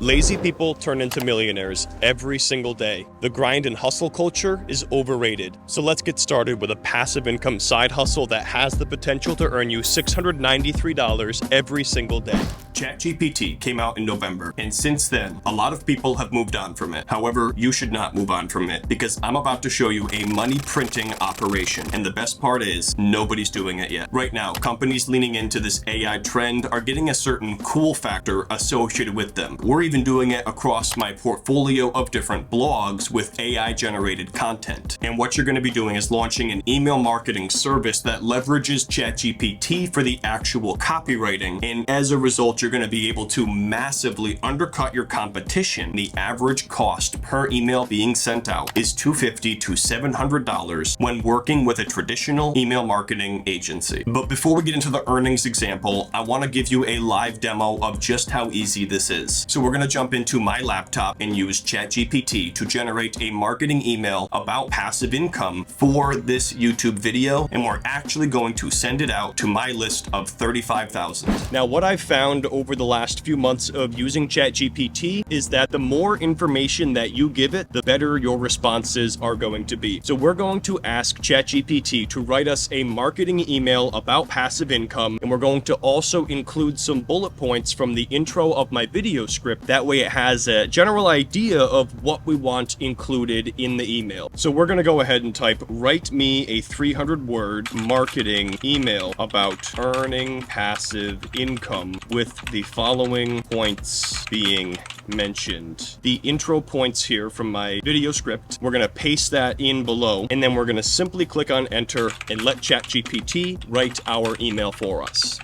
Lazy people turn into millionaires every single day. The grind and hustle culture is overrated. So let's get started with a passive income side hustle that has the potential to earn you $693 every single day. ChatGPT came out in November, and since then, a lot of people have moved on from it. However, you should not move on from it because I'm about to show you a money printing operation. And the best part is, nobody's doing it yet. Right now, companies leaning into this AI trend are getting a certain cool factor associated with them. We're even doing it across my portfolio of different blogs with AI generated content. And what you're going to be doing is launching an email marketing service that leverages ChatGPT for the actual copywriting. And as a result, you're going to be able to massively undercut your competition. The average cost per email being sent out is $250 to $700 when working with a traditional email marketing agency. But before we get into the earnings example, I want to give you a live demo of just how easy this is. So we're going to jump into my laptop and use ChatGPT to generate a marketing email about passive income for this YouTube video, and we're actually going to send it out to my list of 35,000. Now, what I've found over the last few months of using ChatGPT is that the more information that you give it, the better your responses are going to be. So we're going to ask ChatGPT to write us a marketing email about passive income, and we're going to also include some bullet points from the intro of my video script. That way it has a general idea of what we want included in the email. So we're going to go ahead and type, write me a 300-word marketing email about earning passive income with the following points being mentioned. The intro points here from my video script, we're going to paste that in below, and then we're going to simply click on enter and let ChatGPT write our email for us.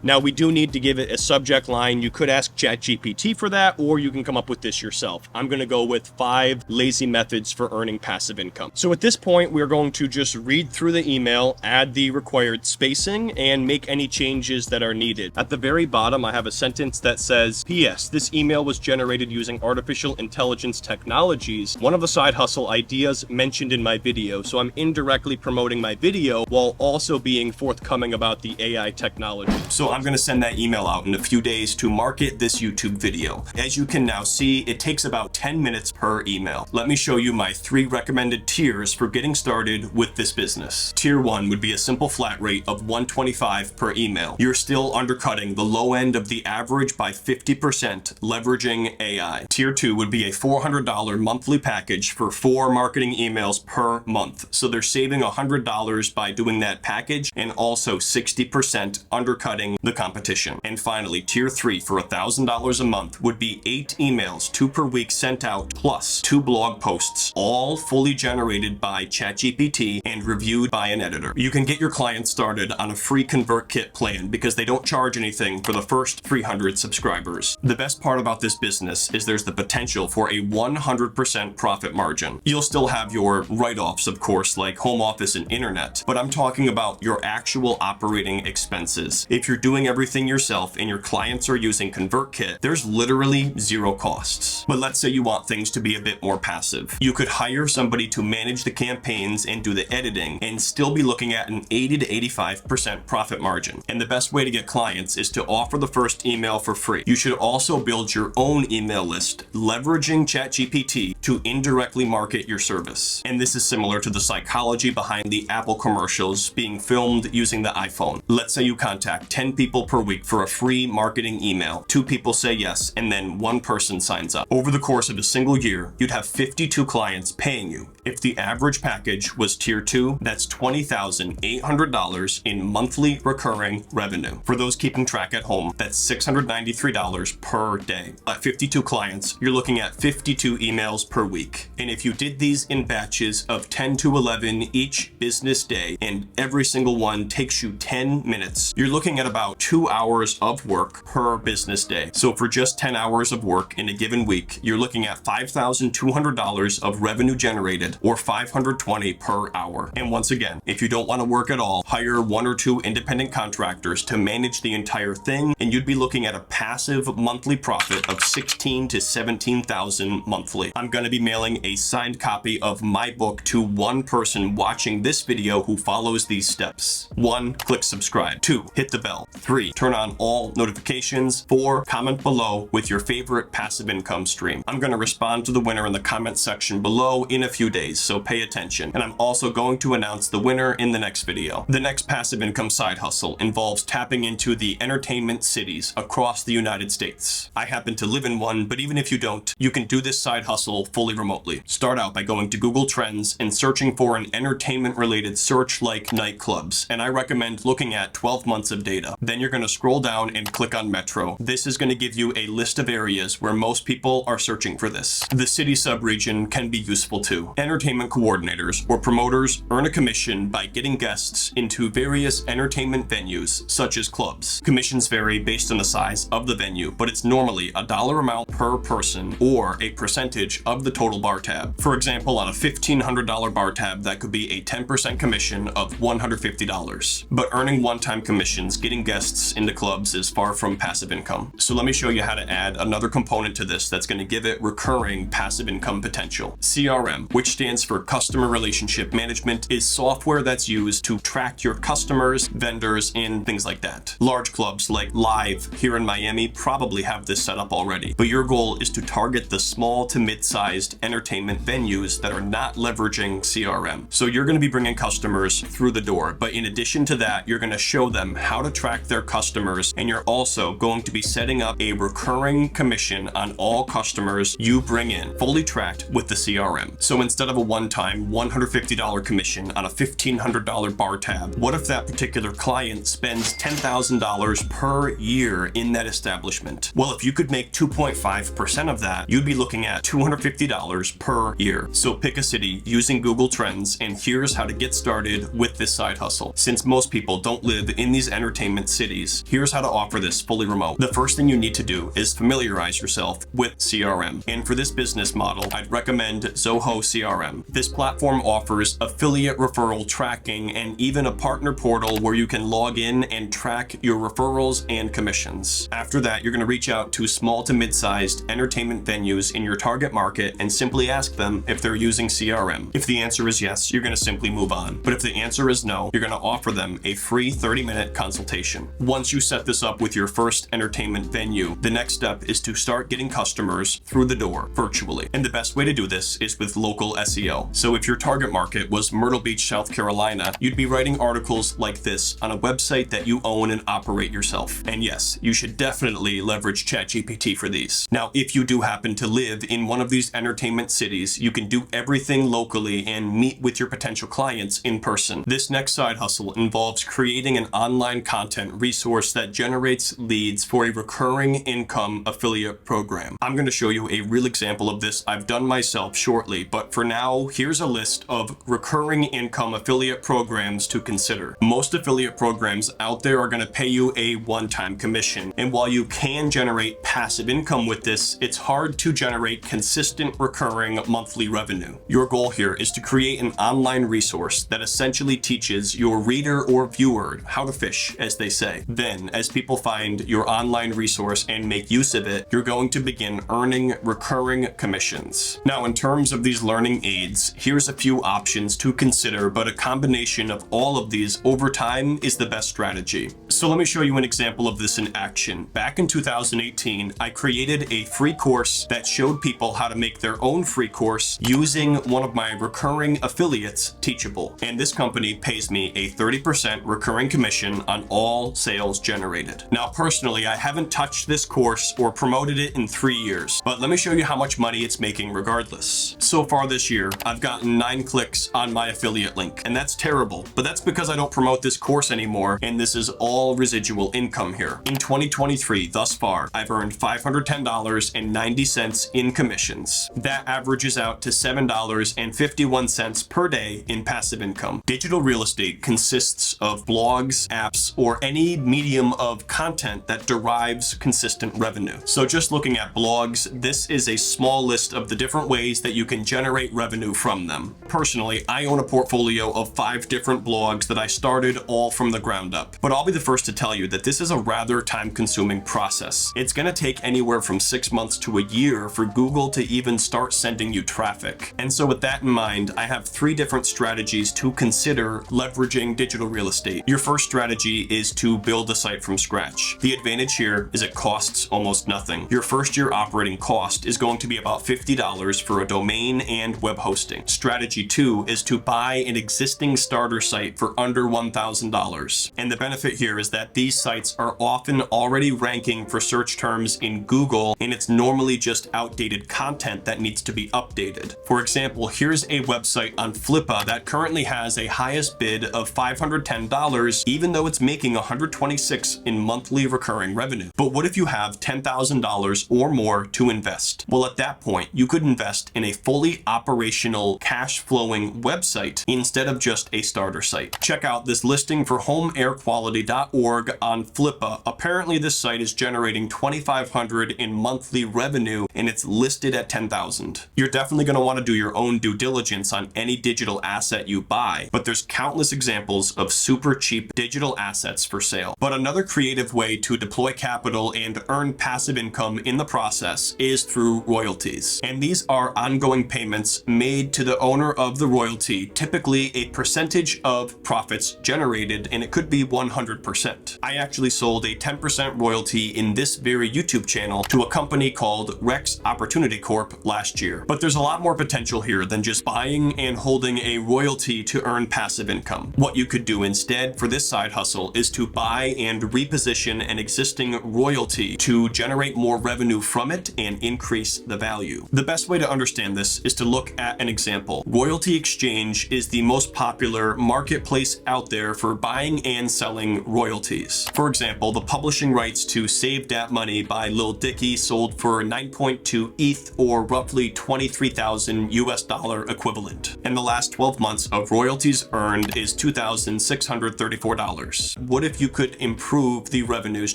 Now, we do need to give it a subject line. You could ask ChatGPT for that, or you can come up with this yourself. I'm going to go with 5 lazy methods for earning passive income. So at this point, we're going to just read through the email, add the required spacing, and make any changes that are needed. At the very bottom, I have a sentence that says, P.S. This email was generated using artificial intelligence technologies, one of the side hustle ideas mentioned in my video. So I'm indirectly promoting my video while also being forthcoming about the AI technology. So I'm going to send that email out in a few days to market this YouTube video. As you can now see, it takes about 10 minutes per email. Let me show you my 3 recommended tiers for getting started with this business. Tier 1 would be a simple flat rate of $125 per email. You're still undercutting the low end of the average by 50%, leveraging AI. Tier 2 would be a $400 monthly package for 4 marketing emails per month. So they're saving $100 by doing that package and also 60% undercutting the competition. And finally, tier 3 for $1,000 a month would be 8 emails, 2 per week sent out, plus 2 blog posts, all fully generated by ChatGPT and reviewed by an editor. You can get your clients started on a free ConvertKit plan because they don't charge anything for the first 300 subscribers. The best part about this business is there's the potential for a 100% profit margin. You'll still have your write-offs, of course, like home office and internet, but I'm talking about your actual operating expenses. If you're doing everything yourself and your clients are using ConvertKit, there's literally 0 costs. But let's say you want things to be a bit more passive. You could hire somebody to manage the campaigns and do the editing and still be looking at an 80 to 85% profit margin. And the best way to get clients is to offer the first email for free. You should also build your own email list, leveraging ChatGPT to indirectly market your service. And this is similar to the psychology behind the Apple commercials being filmed using the iPhone. Let's say you contact 10 people per week for a free marketing email. 2 people say yes, and then 1 person signs up. Over the course of a single year, you'd have 52 clients paying you. If the average package was tier 2, that's $20,800 in monthly recurring revenue. For those keeping track at home, that's $693 per day. At 52 clients, you're looking at 52 emails per week. And if you did these in batches of 10 to 11 each business day, and every single one takes you 10 minutes, you're looking at about 2 hours of work per business day. So for just 10 hours of work in a given week, you're looking at $5,200 of revenue generated, or $520 per hour. And once again, if you don't want to work at all, hire 1 or 2 independent contractors to manage the entire thing, and you'd be looking at a passive monthly profit of $16,000 to $17,000 monthly. I'm going to be mailing a signed copy of my book to 1 person watching this video who follows these steps. 1, click subscribe. 2, hit the bell. 3, turn on all notifications. 4, comment below with your favorite passive income stream. I'm going to respond to the winner in the comment section below in a few days, so pay attention. And I'm also going to announce the winner in the next video. The next passive income side hustle involves tapping into the entertainment cities across the United States. I happen to live in one, but even if you don't, you can do this side hustle fully remotely. Start out by going to Google Trends and searching for an entertainment-related search like nightclubs, and I recommend looking at 12 months of data. Then you're going to scroll down and click on Metro. This is going to give you a list of areas where most people are searching for this. The city subregion can be useful too. Entertainment coordinators or promoters earn a commission by getting guests into various entertainment venues, such as clubs. Commissions vary based on the size of the venue, but it's normally a dollar amount per person or a percentage of the total bar tab. For example, on a $1,500 bar tab, that could be a 10% commission of $150. But earning one-time commissions getting guests into clubs is far from passive income. So let me show you how to add another component to this that's going to give it recurring passive income potential. CRM, which stands for Customer Relationship Management, is software that's used to track your customers, vendors, and things like that. Large clubs like Live here in Miami probably have this set up already, but your goal is to target the small to mid-sized entertainment venues that are not leveraging CRM. So you're going to be bringing customers through the door, but in addition to that, you're going to show them how to track their customers, and you're also going to be setting up a recurring commission on all customers you bring in, fully tracked with the CRM. So instead of a one-time $150 commission on a $1,500 bar tab, what if that particular client spends $10,000 per year in that establishment? Well, if you could make 2.5% of that, you'd be looking at $250 per year. So pick a city using Google Trends, and here's how to get started with this side hustle. Since most people don't live in these entertainment cities, here's how to offer this fully remote. The first thing you need to do is familiarize yourself with CRM. And for this business model, I'd recommend Zoho CRM. This platform offers affiliate referral tracking and even a partner portal where you can log in and track your referrals and commissions. After that, you're going to reach out to small to mid-sized entertainment venues in your target market and simply ask them if they're using CRM. If the answer is yes, you're going to simply move on. But if the answer is no, you're going to offer them a free 30-minute consultation. Once you set this up with your first entertainment venue, the next step is to start getting customers through the door virtually. And the best way to do this is with local SEO. So if your target market was Myrtle Beach, South Carolina, you'd be writing articles like this on a website that you own and operate yourself. And yes, you should definitely leverage ChatGPT for these. Now, if you do happen to live in one of these entertainment cities, you can do everything locally and meet with your potential clients in person. This next side hustle involves creating an online content resource that generates leads for a recurring income affiliate program. I'm going to show you a real example of this I've done myself shortly, but for now, here's a list of recurring income affiliate programs to consider. Most affiliate programs out there are going to pay you a one-time commission, and while you can generate passive income with this, it's hard to generate consistent recurring monthly revenue. Your goal here is to create an online resource that essentially teaches your reader or viewer how to fish, as they say. Then, as people find your online resource and make use of it, you're going to begin earning recurring commissions. Now, in terms of these learning aids, here's a few options to consider, but a combination of all of these over time is the best strategy. So let me show you an example of this in action. Back in 2018, I created a free course that showed people how to make their own free course using one of my recurring affiliates, Teachable. And this company pays me a 30% recurring commission on all sales generated. Now, personally, I haven't touched this course or promoted it in 3 years, but let me show you how much money it's making regardless. So far this year, I've gotten 9 clicks on my affiliate link, and that's terrible, but that's because I don't promote this course anymore, and this is all residual income here. In 2023, thus far, I've earned $510.90 in commissions. That averages out to $7.51 per day in passive income. Digital real estate consists of blogs, apps, or any medium of content that derives consistent revenue. So just looking at blogs, this is a small list of the different ways that you can generate revenue from them. Personally, I own a portfolio of 5 different blogs that I started all from the ground up. But I'll be the first to tell you that this is a rather time-consuming process. It's going to take anywhere from 6 months to a year for Google to even start sending you traffic. And so with that in mind, I have 3 different strategies to consider leveraging digital real estate. Your first strategy is to build a site from scratch. The advantage here is it costs almost nothing. Your first year operating cost is going to be about $50 for a domain and web hosting. Strategy 2 is to buy an existing starter site for under $1,000. And the benefit here is that these sites are often already ranking for search terms in Google, and it's normally just outdated content that needs to be updated. For example, here's a website on Flippa that currently has a highest bid of $510, even though it's making $126 in monthly recurring revenue. But what if you have $10,000 or more to invest? Well, at that point, you could invest in a fully operational, cash-flowing website instead of just a starter site. Check out this listing for homeairquality.org on Flippa. Apparently, this site is generating $2,500 in monthly revenue, and it's listed at $10,000. You're definitely going to want to do your own due diligence on any digital asset you buy, but there's countless examples of super cheap digital assets for sale. But another creative way to deploy capital and earn passive income in the process is through royalties. And these are ongoing payments made to the owner of the royalty, typically a percentage of profits generated, and it could be 100%. I actually sold a 10% royalty in this very YouTube channel to a company called Rex Opportunity Corp last year. But there's a lot more potential here than just buying and holding a royalty to earn passive income. What you could do instead for this side hustle is to buy and reposition an existing royalty to generate more revenue from it and increase the value. The best way to understand this is to look at an example. Royalty Exchange is the most popular marketplace out there for buying and selling royalties. For example, the publishing rights to Save Dat Money by Lil Dicky sold for 9.2 ETH, or roughly 23,000 US dollar equivalent. And the last 12 months of royalties earned is $2,634. What if you could improve the revenues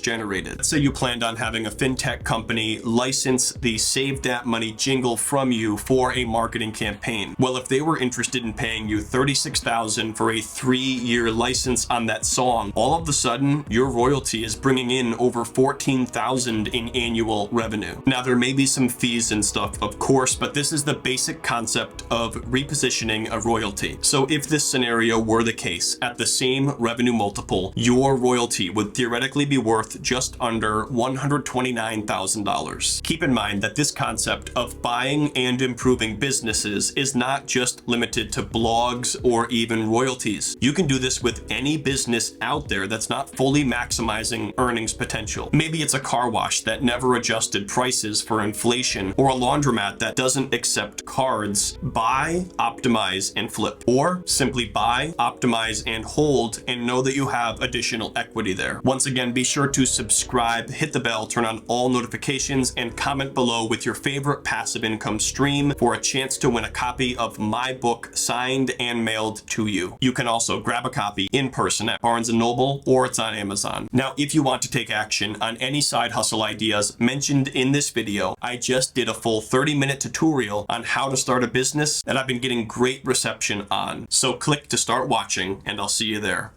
generated? Let's say you planned on having a fintech company license the Save Dat Money jingle from you for a marketing campaign. Well, if they were interested in paying you $36,000 for a 3-year license on that song, all of a sudden your royalty is bringing in over $14,000 in annual revenue. Now, there may be some fees and stuff, of course, but this is the basic concept of repositioning a royalty. So if this scenario were the case, at the same revenue multiple, your royalty would theoretically be worth just under $129,000. Keep in mind that this concept of buying and improving businesses is not just limited to blogs or even royalties. You can do this with any business out there that's not fully maximizing earnings potential. Maybe it's a car wash that never adjusted prices for inflation, or a laundromat that doesn't accept cards. Buy, optimize, and flip. Or simply buy, optimize, and hold, and know that you have additional equity there. Once again, be sure to subscribe, hit the bell, turn on all notifications, and comment below with your favorite passive income stream for a chance to win a copy of my book signed and mailed to you. You can also grab a copy in person at Barnes & Noble, or it's on Amazon. Now, if you want to take action on any side hustle ideas mentioned in this video, I just did a full 30-minute tutorial on how to start a business that I've been getting great reception on. So click to start watching, and I'll see you there.